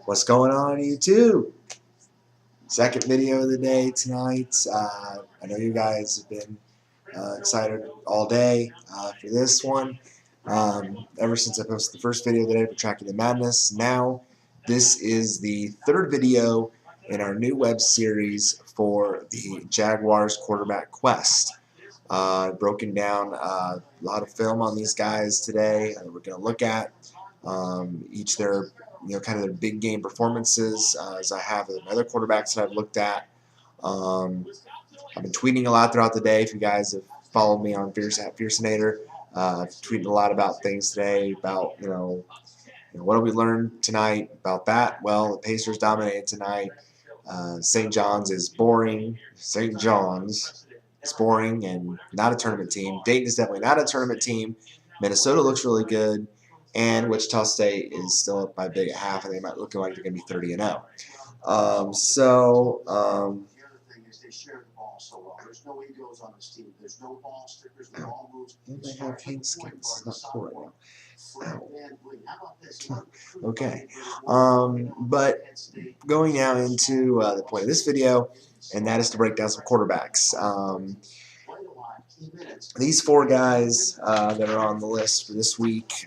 What's going on YouTube? Second video of the day tonight. I know you guys have been excited all day for this one. Ever since I posted the first video today for Tracking the Madness. Now, this is the third video in our new web series for the Jaguars Quarterback Quest. Broken down a lot of film on these guys today. We're going to look at each their kind of their big game performances, as I have with other quarterbacks that I've looked at. I've been tweeting a lot throughout the day. If you guys have followed me on Fiercenator, I've tweeted a lot about things today, about what did we learn tonight about that. Well, the Pacers dominated tonight. St. John's is boring. St. John's is boring and not a tournament team. Dayton is definitely not a tournament team. Minnesota looks really good. And Wichita State is still up by big at half, and they might look like they're going to be 30-0. They have pink skins. It's not cool right now. Okay. But going now into the point of this video, and that is to break down some quarterbacks. These four guys that are on the list for this week,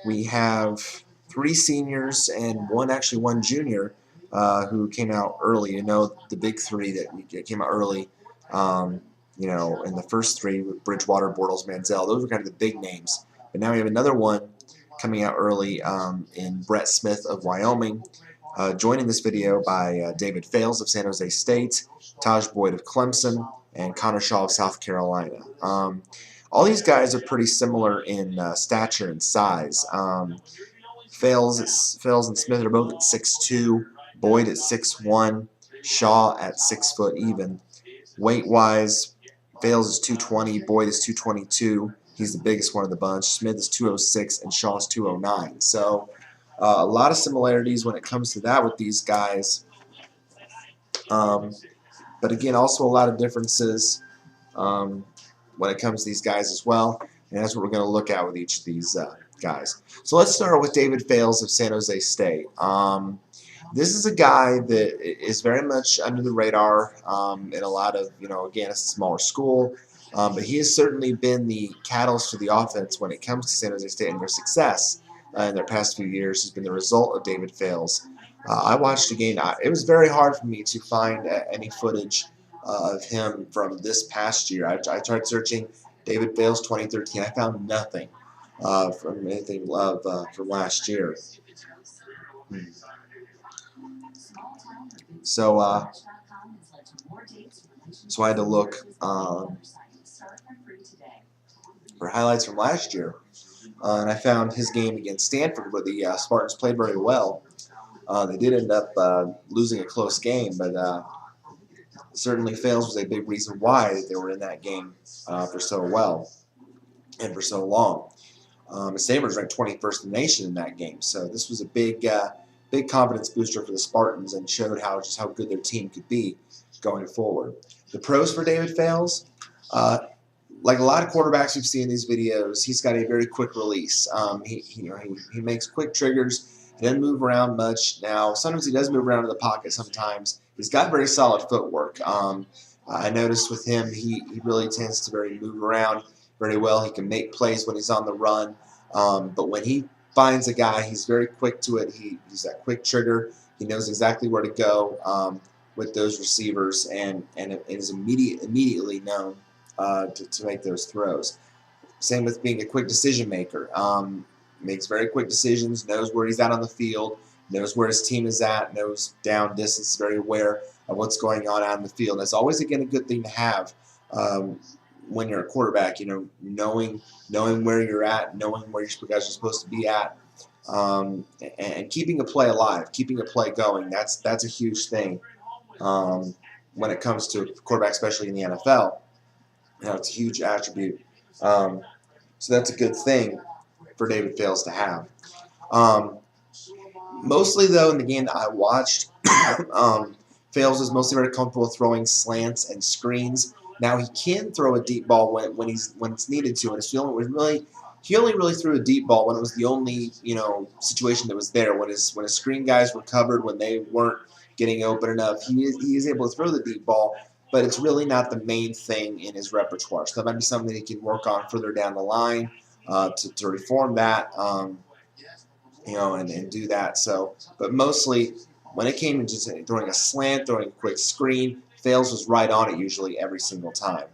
we have three seniors and one junior who came out early. The big three that came out early, in the first three with Bridgewater, Bortles, Manziel. Those were kind of the big names. But now we have another one coming out early in Brett Smith of Wyoming. Joining this video by David Fales of San Jose State, Tajh Boyd of Clemson, and Connor Shaw of South Carolina. All these guys are pretty similar in stature and size. Fales and Smith are both at 6'2", Boyd at 6'1", Shaw at 6 foot even. Weight-wise, Fales is 220, Boyd is 222. He's the biggest one of the bunch. Smith is 206, and Shaw is 209. So a lot of similarities when it comes to that with these guys. But again, also a lot of differences when it comes to these guys as well. And that's what we're going to look at with each of these guys. So let's start with David Fales of San Jose State. This is a guy that is very much under the radar in a lot of, again, it's a smaller school. But he has certainly been the catalyst for the offense when it comes to San Jose State, and their success in their past few years has been the result of David Fales. I watched a game. It was very hard for me to find any footage of him from this past year. I tried searching David Fales 2013. I found nothing from anything from last year. So I had to look for highlights from last year, and I found his game against Stanford, where the Spartans played very well. They did end up losing a close game, but certainly Fales was a big reason why they were in that game for so well and for so long. Sabres ranked 21st in the nation in that game, so this was a big confidence booster for the Spartans and showed just how good their team could be going forward. The pros for David Fales, like a lot of quarterbacks we've seen in these videos, he's got a very quick release. He makes quick triggers. He doesn't move around much. Now, sometimes he does move around in the pocket sometimes. He's got very solid footwork. I noticed with him, he really tends to move around very well. He can make plays when he's on the run. But when he finds a guy, he's very quick to it. He's that quick trigger. He knows exactly where to go with those receivers and is immediately known to make those throws. Same with being a quick decision maker. Makes very quick decisions, knows where he's at on the field, knows where his team is at, knows down distance, very aware of what's going on out in the field. And that's always, again, a good thing to have when you're a quarterback, knowing where you're at, knowing where you guys are supposed to be at, and keeping a play alive, keeping a play going. That's a huge thing when it comes to quarterback, especially in the NFL. It's a huge attribute. So that's a good thing for David Fales to have. Mostly, though, in the game that I watched, Fales is mostly very comfortable throwing slants and screens. Now, he can throw a deep ball when it's needed to, and it's the only really he only really threw a deep ball when it was the only situation that was there. When his screen guys were covered, when they weren't getting open enough, he is able to throw the deep ball. But it's really not the main thing in his repertoire. So that might be something that he can work on further down the line to reform that. And do that. So, but mostly when it came to just throwing a slant, throwing a quick screen, Fales was right on it usually every single time.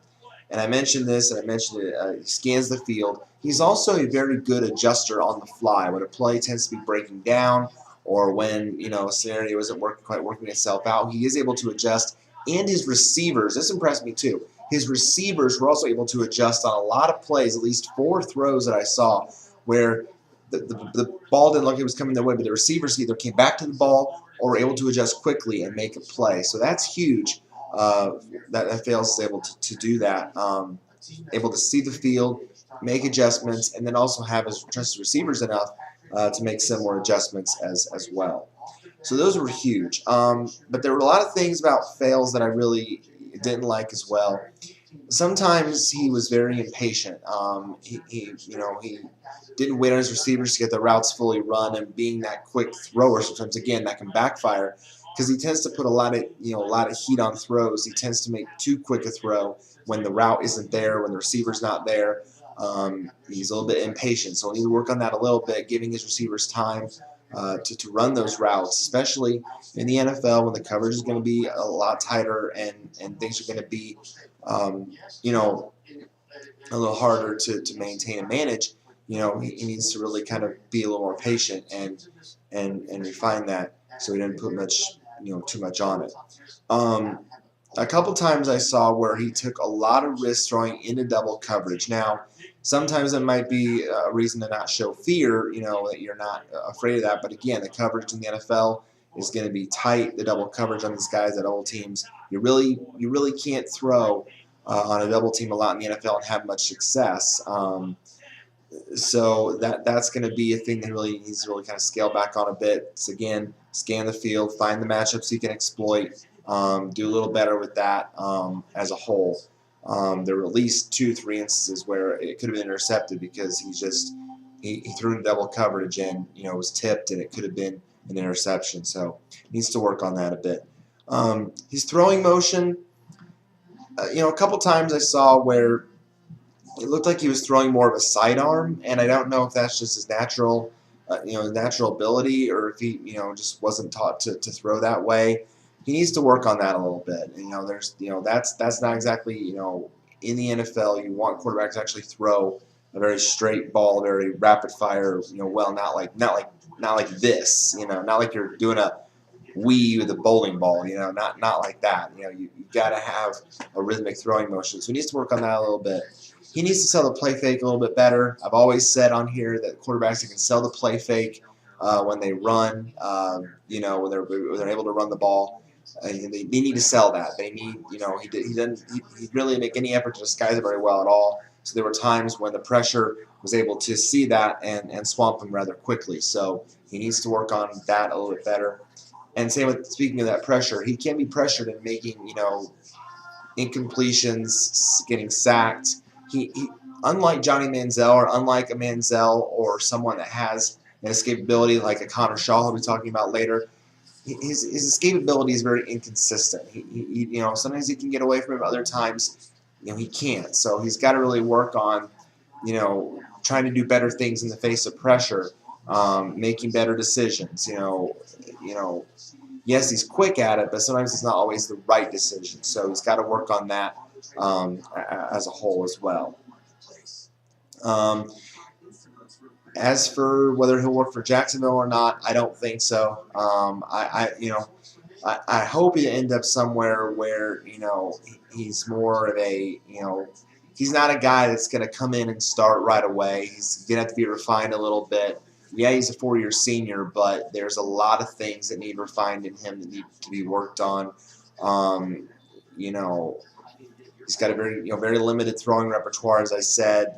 And I mentioned this, and I mentioned it. He scans the field. He's also a very good adjuster on the fly. When a play tends to be breaking down, or when a scenario isn't quite working itself out, he is able to adjust. And his receivers, this impressed me too. His receivers were also able to adjust on a lot of plays, at least 4 throws that I saw, where the ball didn't look like it was coming their way, but the receivers either came back to the ball or were able to adjust quickly and make a play. So that's huge. That Fales is able to do that. Able to see the field, make adjustments, and then also have his trusted receivers enough to make similar adjustments as well. So those were huge. But there were a lot of things about Fales that I really didn't like as well. Sometimes he was very impatient. He didn't wait on his receivers to get the routes fully run, and being that quick thrower, sometimes again that can backfire because he tends to put a lot of heat on throws. He tends to make too quick a throw when the route isn't there, when the receiver's not there. He's a little bit impatient, so we need to work on that a little bit, giving his receivers time to run those routes, especially in the NFL when the coverage is going to be a lot tighter and things are going to be um, you know, a little harder to maintain and manage. He needs to really kind of be a little more patient and refine that so he didn't put too much on it. Um, a couple times I saw where he took a lot of risks throwing into double coverage. Now, sometimes it might be a reason to not show fear, that you're not afraid of that. But again, the coverage in the NFL is going to be tight. The double coverage on these guys at all teams, you really can't throw on a double team a lot in the NFL and have much success. So that's going to be a thing that really needs to really kind of scale back on a bit. So again, scan the field, find the matchups you can exploit, do a little better with that as a whole. There were at least 2, 3 instances where it could have been intercepted because he threw in double coverage and was tipped and it could have been an interception. So he needs to work on that a bit. His throwing motion, a couple times I saw where it looked like he was throwing more of a sidearm, and I don't know if that's just his natural ability, or if he, just wasn't taught to throw that way. He needs to work on that a little bit. That's not exactly, in the NFL, you want quarterbacks to actually throw a very straight ball, very rapid fire, not like this, not like you're doing a Wii with a bowling ball, not like that. You got to have a rhythmic throwing motion. So he needs to work on that a little bit. He needs to sell the play fake a little bit better. I've always said on here that quarterbacks that can sell the play fake when they run, when they're able to run the ball, they need to sell that. They need, he really didn't make any effort to disguise it very well at all. So there were times when the pressure was able to see that and swamp him rather quickly. So he needs to work on that a little bit better. And same with, speaking of that pressure, he can be pressured in making, incompletions, getting sacked. He unlike Johnny Manziel or unlike a Manziel or someone that has an escapability like a Connor Shaw, who we'll be talking about later, his escapability is very inconsistent. Sometimes he can get away from it, other times, he can't. So he's got to really work on, trying to do better things in the face of pressure, making better decisions. Yes, he's quick at it, but sometimes it's not always the right decision. So he's got to work on that as a whole as well. Um, as for whether he'll work for Jacksonville or not, I don't think so. I hope he ends up somewhere where he's more of a he's not a guy that's going to come in and start right away. He's going to have to be refined a little bit. Yeah, he's a 4-year senior, but there's a lot of things that need refined in him that need to be worked on. Um, you know, he's got a very limited throwing repertoire, as I said.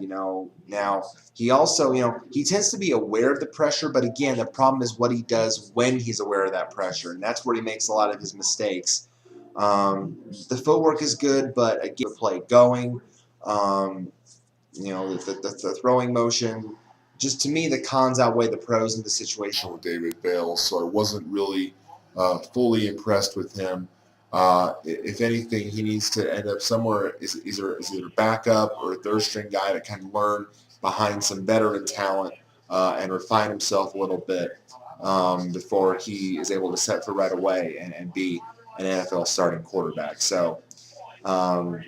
Now he also he tends to be aware of the pressure, but again, the problem is what he does when he's aware of that pressure, and that's where he makes a lot of his mistakes. The footwork is good, but again, the play going. Um, the throwing motion. Just to me, the cons outweigh the pros in the situation With David Fales, so I wasn't really fully impressed with him. If anything, he needs to end up somewhere is either backup or a third string guy that can learn behind some veteran talent and refine himself a little bit before he is able to set for right away and be an NFL starting quarterback. So um,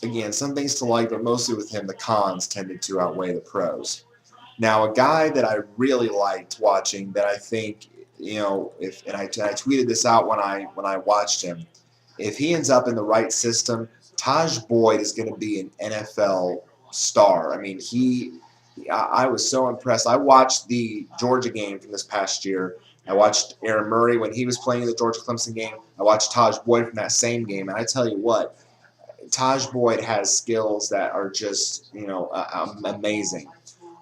again, some things to like, but mostly with him, the cons tended to outweigh the pros. Now, a guy that I really liked watching that I think, if and I tweeted this out when I watched him, if he ends up in the right system, Tajh Boyd is going to be an NFL star. I mean, I was so impressed. I watched the Georgia game from this past year. I watched Aaron Murray when he was playing in the Georgia Clemson game. I watched Tajh Boyd from that same game, and I tell you what, Tajh Boyd has skills that are just amazing.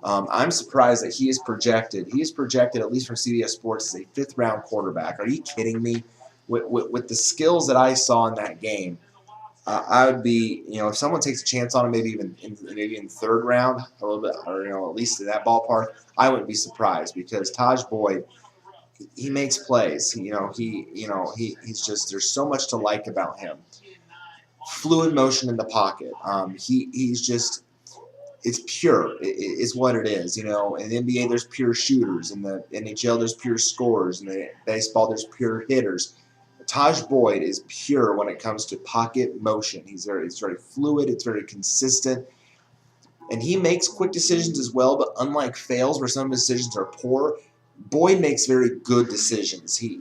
I'm surprised that he is projected. He is projected, at least from CBS Sports, as a fifth-round quarterback. Are you kidding me? With the skills that I saw in that game, I would be, if someone takes a chance on him, maybe in third round, a little bit, or at least in that ballpark, I wouldn't be surprised because Tajh Boyd, he makes plays. He's just there's so much to like about him. Fluid motion in the pocket. He's just it's pure. It's what it is. In the NBA, there's pure shooters. In the NHL, there's pure scorers. In the baseball, there's pure hitters. Tajh Boyd is pure when it comes to pocket motion. It's very fluid. It's very consistent, and he makes quick decisions as well. But unlike Fales, where some of his decisions are poor, Boyd makes very good decisions. He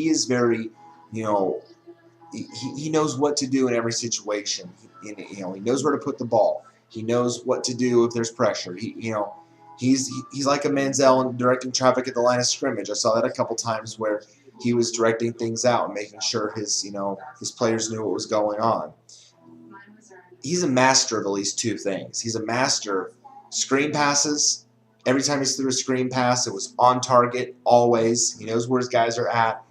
is very, he knows what to do in every situation. He knows where to put the ball. He knows what to do if there's pressure. He's like a Manziel in directing traffic at the line of scrimmage. I saw that a couple times where he was directing things out and making sure his players knew what was going on. He's a master of at least two things. He's a master screen passes. Every time he's threw a screen pass, it was on target always. He knows where his guys are at.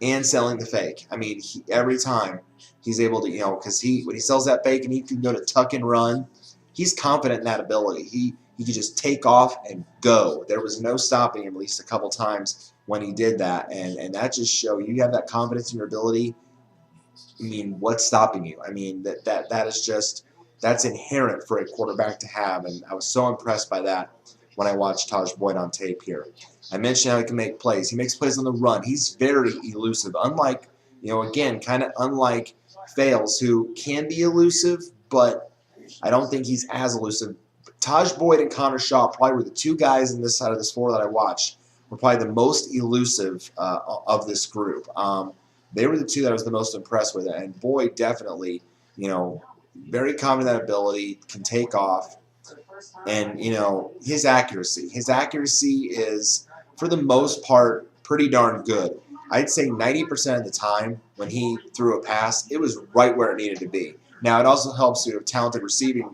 And selling the fake. I mean, every time he's able to, because when he sells that fake and he can go to tuck and run, he's confident in that ability. He could just take off and go. There was no stopping him, at least a couple times when he did that, and that just shows you have that confidence in your ability. I mean, what's stopping you? I mean, that is just that's inherent for a quarterback to have, and I was so impressed by that when I watched Tajh Boyd on tape here. I mentioned how he can make plays. He makes plays on the run. He's very elusive. Unlike, again, kind of unlike Fales, who can be elusive, but I don't think he's as elusive. Tajh Boyd and Connor Shaw probably were the two guys in this side of this four that I watched were probably the most elusive of this group. They were the two that I was the most impressed with. And Boyd definitely, very confident in that ability, can take off. And, his accuracy. His accuracy is, for the most part, pretty darn good. I'd say 90% of the time when he threw a pass, it was right where it needed to be. Now, it also helps you have talented receiver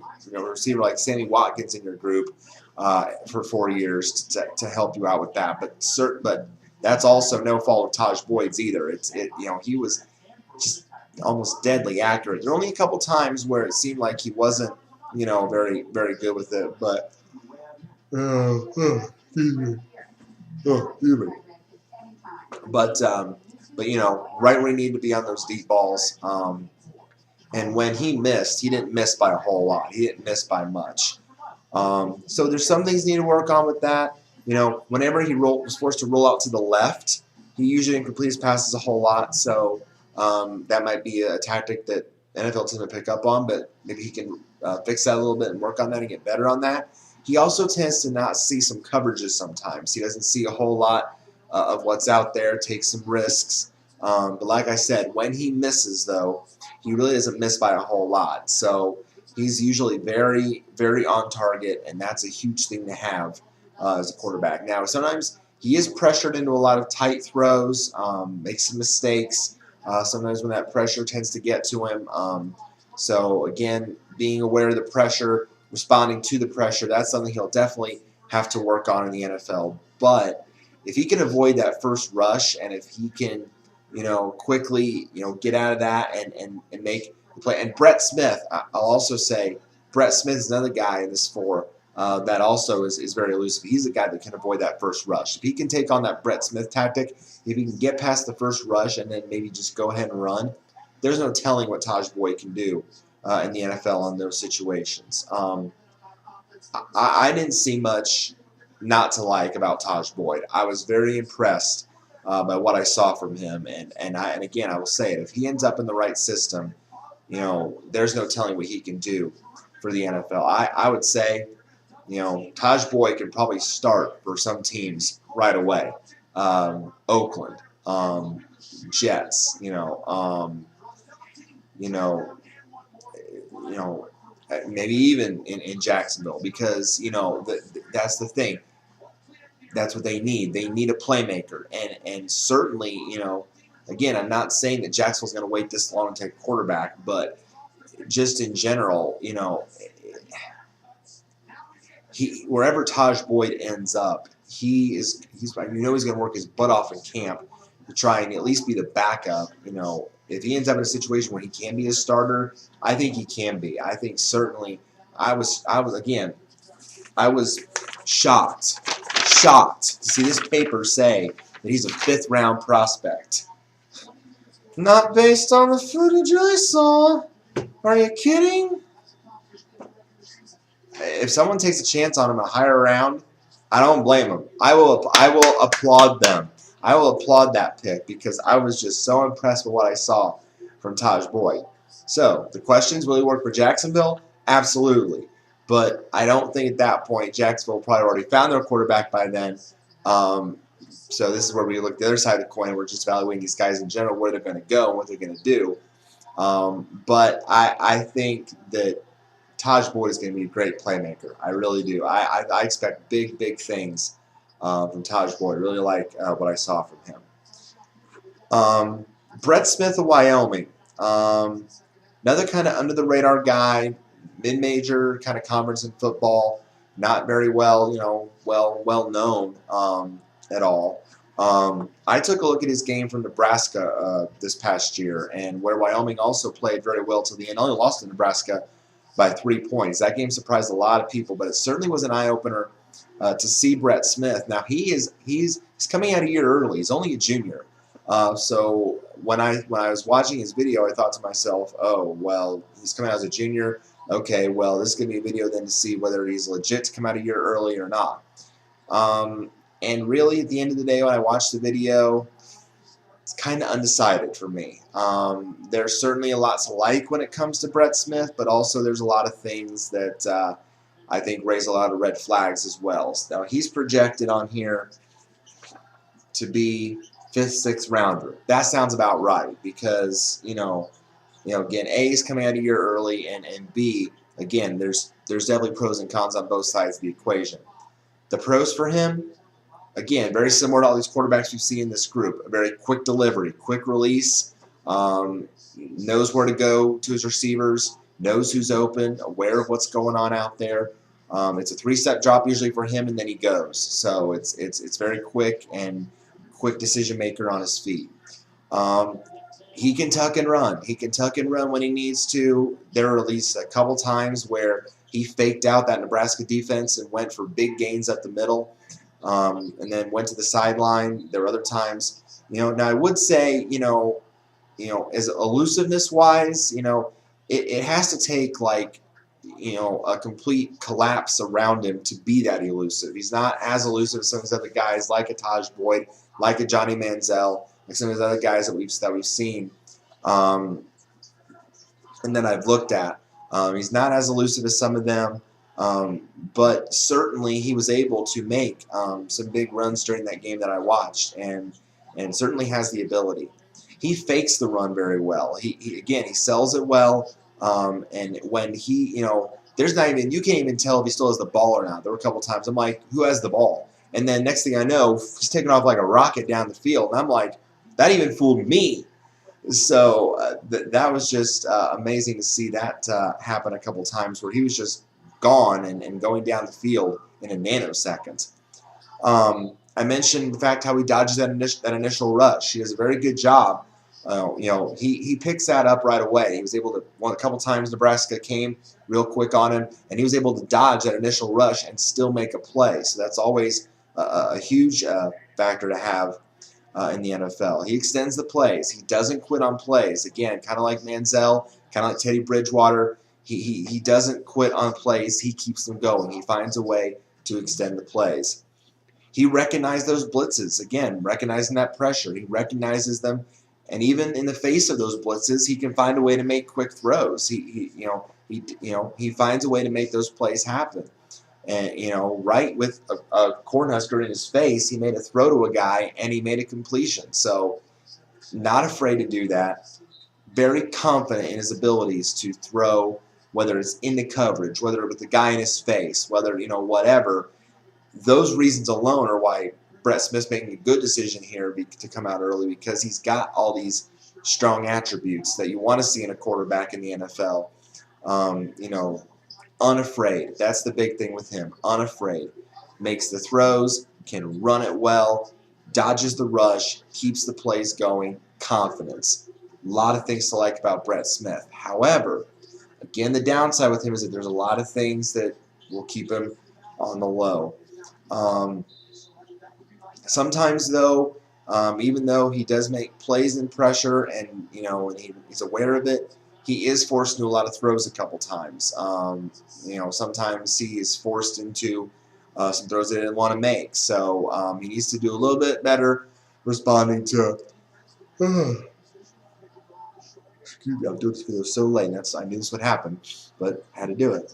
like Sammy Watkins in your group for 4 years to help you out with that. But that's also no fault of Tajh Boyd's either. He was just almost deadly accurate. There were only a couple times where it seemed like he wasn't, very, very good with it. But excuse me. Excuse me. But right where he needed to be on those deep balls. And when he missed, he didn't miss by a whole lot. He didn't miss by much. So there's some things he need to work on with that. Whenever he was forced to roll out to the left, he usually didn't complete his passes a whole lot. So that might be a tactic that NFL teams will pick up on, but maybe he can fix that a little bit and work on that and get better on that. He also tends to not see some coverages sometimes. He doesn't see a whole lot of what's out there, takes some risks. But like I said, when he misses, though, he really doesn't miss by a whole lot. So he's usually very, very on target, and that's a huge thing to have as a quarterback. Now, sometimes he is pressured into a lot of tight throws, makes some mistakes. Sometimes when that pressure tends to get to him. So, again, being aware of the pressure, responding to the pressure, that's something he'll definitely have to work on in the NFL. But if he can avoid that first rush and if he can, quickly, get out of that and make the play. And Brett Smith, I'll also say, Brett Smith is another guy in this four that also is very elusive. He's a guy that can avoid that first rush. If he can take on that Brett Smith tactic, if he can get past the first rush and then maybe just go ahead and run, there's no telling what Tajh Boyd can do in the NFL in those situations. I didn't see much not to like about Tajh Boyd. I was very impressed by what I saw from him, and again I will say it. If he ends up in the right system, there's no telling what he can do for the NFL. I would say, Tajh Boyd can probably start for some teams right away. Oakland, Jets, maybe even in Jacksonville, because that's the thing. That's what they need. They need a playmaker, and certainly, again, I'm not saying that Jacksonville's going to wait this long to take a quarterback, but just in general, wherever Tajh Boyd ends up, he's going to work his butt off in camp to try and at least be the backup. If he ends up in a situation where he can be a starter, I think he can be. I think certainly. I was shocked to see this paper say that he's a 5th-round prospect. Not based on the footage I saw. Are you kidding? If someone takes a chance on him a higher round, I don't blame them. I will applaud them. I will applaud that pick because I was just so impressed with what I saw from Tajh Boyd. So, the questions, will he work for Jacksonville? Absolutely. But I don't think at that point Jacksonville probably already found their quarterback by then. So this is where we look at the other side of the coin. We're just evaluating these guys in general, where they're going to go and what they're going to do. But I think that Tajh Boyd is going to be a great playmaker. I really do. I expect big things from Tajh Boyd. I really like what I saw from him. Brett Smith of Wyoming. Another kind of under-the-radar guy, mid-major kind of conference in football. Not very well known at all. I took a look at his game from Nebraska this past year, and where Wyoming also played very well till the end. Only lost to Nebraska by 3 points. That game surprised a lot of people, but it certainly was an eye-opener to see Brett Smith. Now he's coming out a year early. He's only a junior. So when I was watching his video, I thought to myself, oh, well, he's coming out as a junior. Okay, well, this is going to be a video then to see whether he's legit to come out a year early or not. And really, at the end of the day, when I watched the video, it's kind of undecided for me. There's certainly a lot to like when it comes to Brett Smith, but also there's a lot of things that I think raise a lot of red flags as well. Now, he's projected on here to be 5th, 6th rounder. That sounds about right because, again, A is coming out a year early, and B, again, there's definitely pros and cons on both sides of the equation. The pros for him, again, very similar to all these quarterbacks we see in this group. A very quick delivery, quick release, knows where to go to his receivers, knows who's open, aware of what's going on out there. It's a 3-step drop usually for him, and then he goes. So it's very quick and quick decision maker on his feet. He can tuck and run. He can tuck and run when he needs to. There were at least a couple times where he faked out that Nebraska defense and went for big gains up the middle, and then went to the sideline. There were other times, now I would say, as elusiveness wise, it has to take a complete collapse around him to be that elusive. He's not as elusive as some of these other guys, like a Tajh Boyd, like a Johnny Manziel, like some of these other guys that we've seen, and then I've looked at. He's not as elusive as some of them, but certainly he was able to make some big runs during that game that I watched, and certainly has the ability. He fakes the run very well. He sells it well, and when he, there's not even, you can't even tell if he still has the ball or not. There were a couple times I'm like, who has the ball? And then next thing I know, he's taking off like a rocket down the field, and I'm like, that even fooled me. So that was just amazing to see that happen a couple times where he was just gone and going down the field in a nanosecond. I mentioned the fact how he dodges that initial rush. He does a very good job He picks that up right away. He was able to, a couple times Nebraska came real quick on him, and he was able to dodge that initial rush and still make a play. So that's always a huge factor to have in the NFL. He extends the plays. He doesn't quit on plays. Again, kind of like Manziel, kind of like Teddy Bridgewater. He doesn't quit on plays. He keeps them going. He finds a way to extend the plays. He recognized those blitzes. Again, recognizing that pressure. He recognizes them, and even in the face of those blitzes, he can find a way to make quick throws. He finds a way to make those plays happen. And right with a Cornhusker in his face, he made a throw to a guy and he made a completion. So, not afraid to do that. Very confident in his abilities to throw, whether it's into coverage, whether it's with the guy in his face, whether whatever. Those reasons alone are why Brett Smith's making a good decision here to come out early, because he's got all these strong attributes that you want to see in a quarterback in the NFL. Unafraid. That's the big thing with him. Unafraid. Makes the throws, can run it well, dodges the rush, keeps the plays going, confidence. A lot of things to like about Brett Smith. However, again, the downside with him is that there's a lot of things that will keep him on the low. Sometimes, though, even though he does make plays in pressure and he's aware of it, he is forced to do a lot of throws a couple times. Sometimes he is forced into some throws that he didn't want to make. So he needs to do a little bit better responding to. Excuse me, I'm doing this because it was so late. I knew this would happen, but had to do it.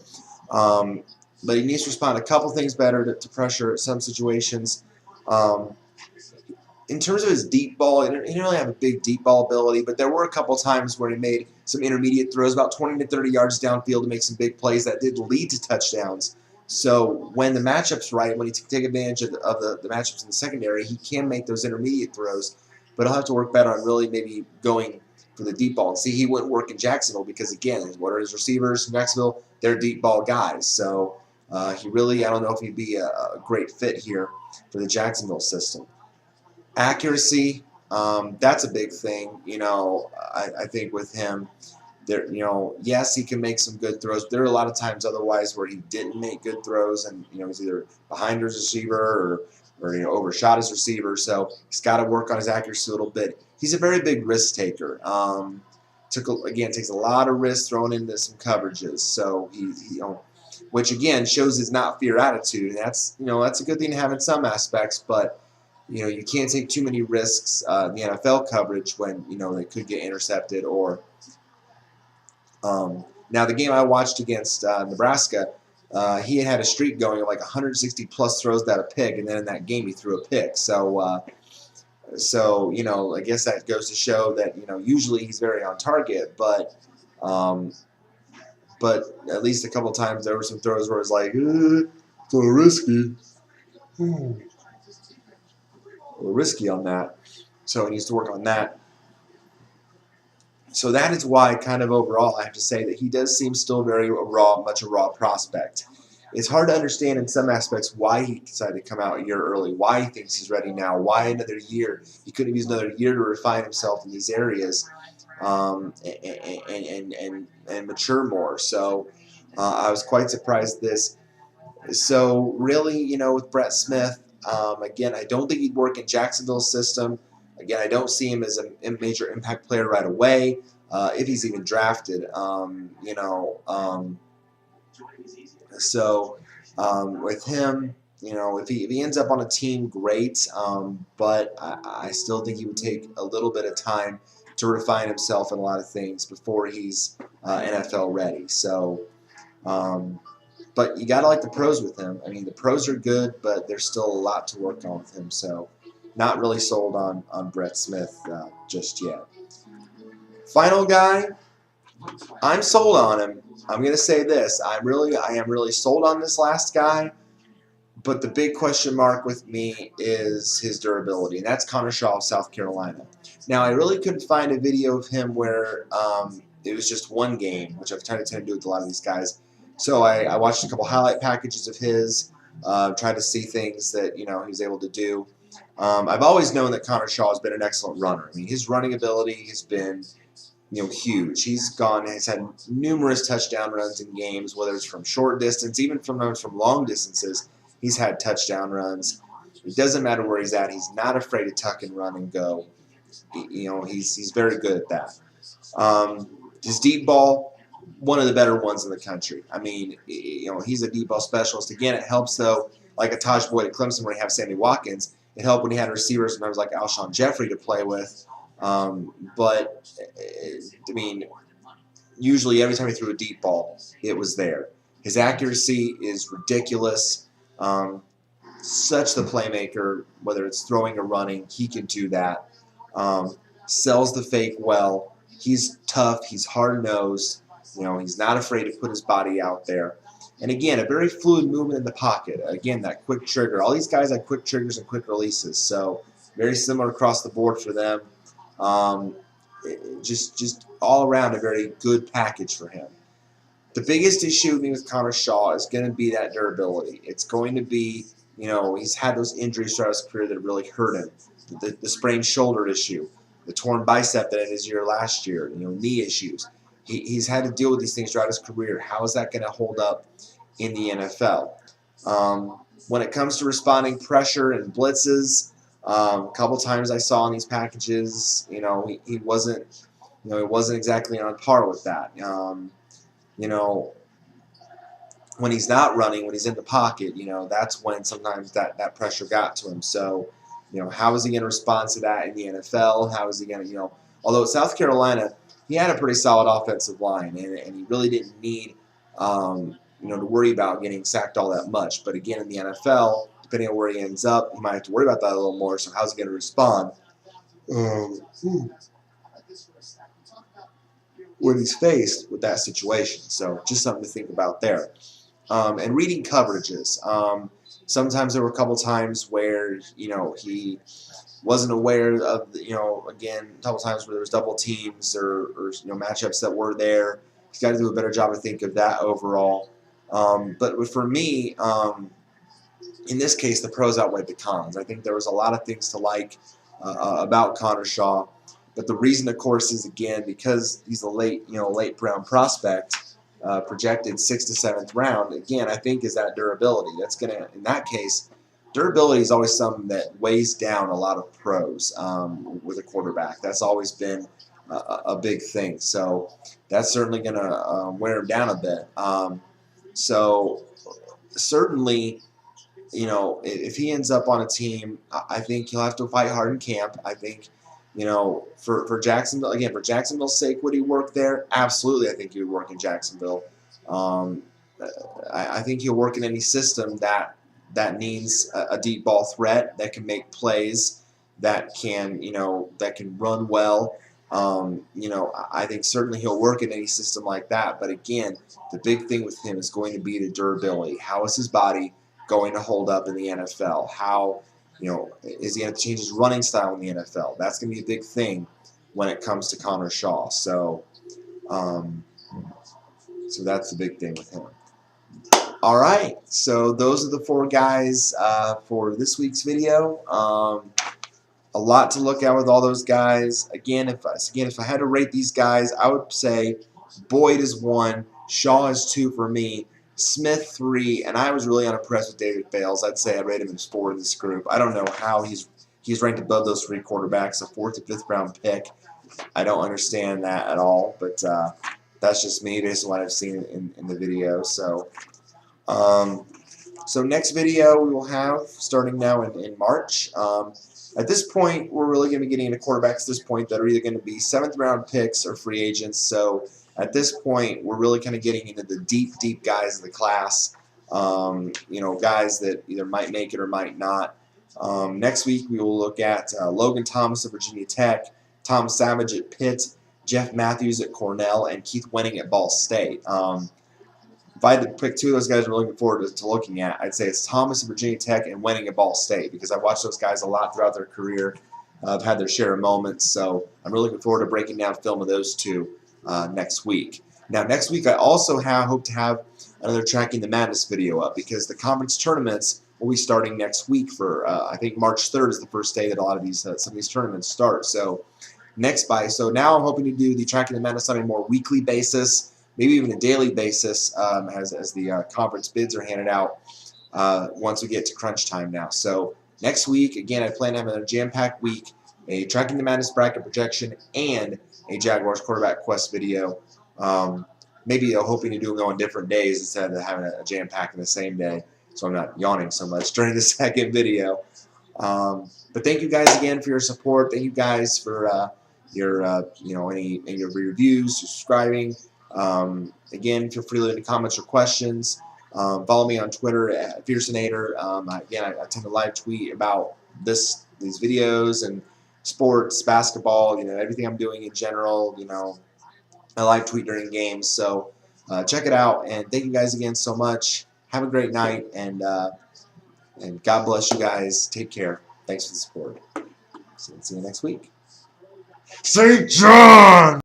But he needs to respond a couple things better to pressure at some situations. In terms of his deep ball, he didn't really have a big deep ball ability, but there were a couple times where he made some intermediate throws, about 20 to 30 yards downfield, to make some big plays that did lead to touchdowns. So when the matchup's right, when he can take advantage of the matchups in the secondary, he can make those intermediate throws, but he'll have to work better on really maybe going for the deep ball. And see, he wouldn't work in Jacksonville because, again, what are his receivers in Jacksonville? They're deep ball guys. So I don't know if he'd be a great fit here for the Jacksonville system. Accuracy, that's a big thing. I think with him, there, yes, he can make some good throws. But there are a lot of times otherwise where he didn't make good throws, and he's either behind his receiver or overshot his receiver. So he's got to work on his accuracy a little bit. He's a very big risk taker. Takes a lot of risks throwing into some coverages. So which again shows his not fear attitude. And that's a good thing to have in some aspects, but you can't take too many risks in the NFL coverage when they could get intercepted. Or now the game I watched against Nebraska, he had a streak going of like 160 plus throws without a pick, and then in that game he threw a pick. So I guess that goes to show that usually he's very on target, but at least a couple times there were some throws where it's like, it's a little risky. A little risky on that. So he needs to work on that. So that is why, kind of overall, I have to say that he does seem still very much a raw prospect. It's hard to understand in some aspects why he decided to come out a year early, why he thinks he's ready now, why another year. He could have used another year to refine himself in these areas and mature more. So I was quite surprised at this. So really, with Brett Smith, again, I don't think he'd work in Jacksonville's system. Again, I don't see him as a major impact player right away, if he's even drafted. So with him, if he ends up on a team, great. But I still think he would take a little bit of time to refine himself in a lot of things before he's NFL ready. So, but you got to like the pros with him. I mean, the pros are good, but there's still a lot to work on with him. So, not really sold on Brett Smith just yet. Final guy, I'm sold on him. I'm going to say this. I am really sold on this last guy, but the big question mark with me is his durability, and that's Connor Shaw of South Carolina. Now, I really couldn't find a video of him where it was just one game, which I've tried to do with a lot of these guys. So I watched a couple highlight packages of his, tried to see things that he was able to do. I've always known that Connor Shaw has been an excellent runner. I mean, his running ability has been, huge. He's had numerous touchdown runs in games, whether it's from short distance, even from long distances. He's had touchdown runs. It doesn't matter where he's at. He's not afraid to tuck and run and go. He's very good at that. His deep ball, one of the better ones in the country. I mean, he's a deep ball specialist. Again, it helps though, like a Tajh Boyd at Clemson where you have Sammy Watkins. It helped when he had receivers sometimes like Alshon Jeffrey to play with. But I mean, usually every time he threw a deep ball, it was there. His accuracy is ridiculous. Such the playmaker, whether it's throwing or running, he can do that. Sells the fake well. He's tough. He's hard-nosed. He's not afraid to put his body out there. And again, a very fluid movement in the pocket. Again, that quick trigger. All these guys have quick triggers and quick releases. So very similar across the board for them. Just all around a very good package for him. The biggest issue with Connor Shaw is going to be that durability. It's going to be, he's had those injuries throughout his career that really hurt him. The sprained shoulder issue, the torn bicep that in his year last year, knee issues. He's had to deal with these things throughout his career. How is that going to hold up in the NFL? When it comes to responding pressure and blitzes, a couple times I saw in these packages, he wasn't exactly on par with that. When he's not running, when he's in the pocket, that's when sometimes that pressure got to him. So, how is he going to respond to that in the NFL? How is he going to, although at South Carolina, he had a pretty solid offensive line, and he really didn't need, to worry about getting sacked all that much. But again, in the NFL, depending on where he ends up, he might have to worry about that a little more. So how's he going to respond when he's faced with that situation? So just something to think about there. And reading coverages. Sometimes there were a couple times where, he wasn't aware of, again, a couple times where there was double teams or matchups that were there. He's got to do a better job, I think, of that overall. But for me, in this case, the pros outweighed the cons. I think there was a lot of things to like about Connor Shaw. But the reason, of course, is, again, because he's a late round prospect, projected 6th to 7th round, again, I think is that durability. That's going to, in that case, durability is always something that weighs down a lot of pros with a quarterback. That's always been a big thing. So that's certainly going to wear him down a bit. So certainly, if he ends up on a team, I think he'll have to fight hard in camp. I think, for Jacksonville, again, for Jacksonville's sake, would he work there? Absolutely, I think he would work in Jacksonville. I think he'll work in any system that needs a deep ball threat, that can make plays, that can run well. I think certainly he'll work in any system like that. But again, the big thing with him is going to be the durability. How is his body going to hold up in the NFL? How, is he going to change his running style in the NFL? That's going to be a big thing when it comes to Connor Shaw. So that's the big thing with him. All right, so those are the 4 guys for this week's video. A lot to look at with all those guys. Again, if I had to rate these guys, I would say Boyd is 1, Shaw is 2 for me, Smith 3, and I was really unimpressed with David Fales. I'd say I rate him as 4 in this group. I don't know how he's ranked above those 3 quarterbacks, a 4th to 5th round pick. I don't understand that at all, but that's just me based on what I've seen in the video. So next video we will have starting now in March. At this point, we're really going to be getting into quarterbacks at this point that are either going to be 7th round picks or free agents. So at this point, we're really kind of getting into the deep guys of the class. Guys that either might make it or might not. Next week, we will look at Logan Thomas of Virginia Tech, Tom Savage at Pitt, Jeff Matthews at Cornell, and Keith Wenning at Ball State. If I had to pick 2 of those guys we're looking forward to looking at, I'd say it's Thomas at Virginia Tech and Wenning at Ball State, because I've watched those guys a lot throughout their career. I've had their share of moments, so I'm really looking forward to breaking down film of those 2 next week. Now, next week I also hope to have another Tracking the Madness video up, because the conference tournaments will be starting next week for I think March 3rd is the first day that a lot of these some of these tournaments start. So so now I'm hoping to do the Tracking the Madness on a more weekly basis, maybe even a daily basis, as the conference bids are handed out once we get to crunch time now. So next week, again, I plan to have a jam-packed week, a Tracking the Madness bracket projection, and a Jaguars Quarterback Quest video. Maybe I'm hoping to do them on different days instead of having a jam-pack in the same day, so I'm not yawning so much during the second video. But thank you guys again for your support. Thank you guys for your any your reviews, subscribing. Again, feel free to leave any comments or questions. Follow me on Twitter at Fierceinator. Again, I tend to live tweet about these videos and sports, basketball, everything I'm doing in general. I live tweet during games, so check it out. And thank you guys again so much. Have a great night, and God bless you guys. Take care. Thanks for the support. See you next week. St. John!